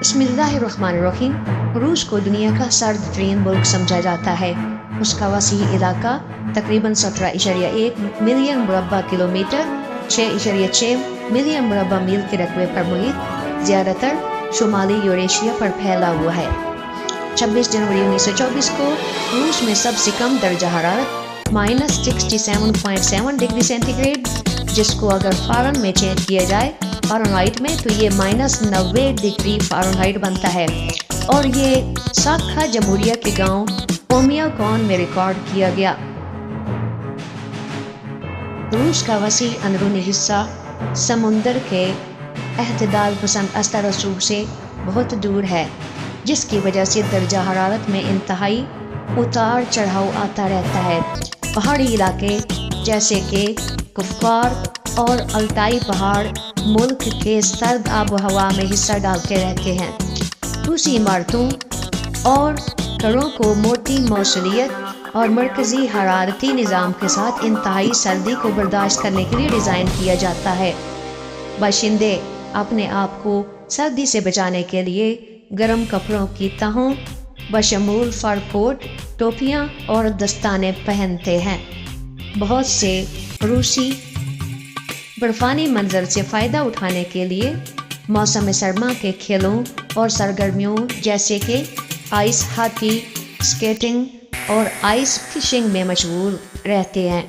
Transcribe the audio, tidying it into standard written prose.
بسم اللہ الرحمن الرحیم۔ روس کو دنیا کا سرد ترین ملک سمجھا جاتا ہے۔ اس کا وسیع علاقہ تقریباً 17.1 ملین مربع کلومیٹر 6.6 ملین مربع میل کے رقبے پر محیط زیادہ تر شمالی یوریشیا پر پھیلا ہوا ہے۔ 26 جنوری 1924 کو روس میں سب سے کم درجہ حرارت -67.7 ڈگری سینٹی گریڈ، جس کو اگر فارن میں چینج کیا جائے فارنہائٹ میں تو یہ -90 ڈگری فارنہائٹ بنتا ہے، اور یہ ساکھا جمہوریہ کے گاؤں اومیاکون میں ریکارڈ کیا گیا۔ روس کا وسیع اندرونی حصہ سمندر کے اعتدال پسند اثر و رسوخ سے بہت دور ہے، جس کی وجہ سے درجہ حرارت میں انتہائی اتار چڑھاؤ آتا رہتا ہے۔ پہاڑی علاقے جیسے کہ کفار اور الٹائی پہاڑ ملک کے سرد آب و ہوا میں حصہ ڈالتے رہتے ہیں۔ روسی عمارتوں اور گھروں کو موٹی موصلیت اور مرکزی حرارتی نظام کے ساتھ انتہائی سردی کو برداشت کرنے کے لیے ڈیزائن کیا جاتا ہے۔ باشندے اپنے آپ کو سردی سے بچانے کے لیے گرم کپڑوں کی تہوں بشمول فر کوٹ، ٹوپیاں اور دستانے پہنتے ہیں۔ بہت سے روسی برفانی منظر سے فائدہ اٹھانے کے لیے موسم سرما کے کھیلوں اور سرگرمیوں جیسے کہ آئس ہاکی، اسکیٹنگ اور آئس فشنگ میں مشغول رہتے ہیں۔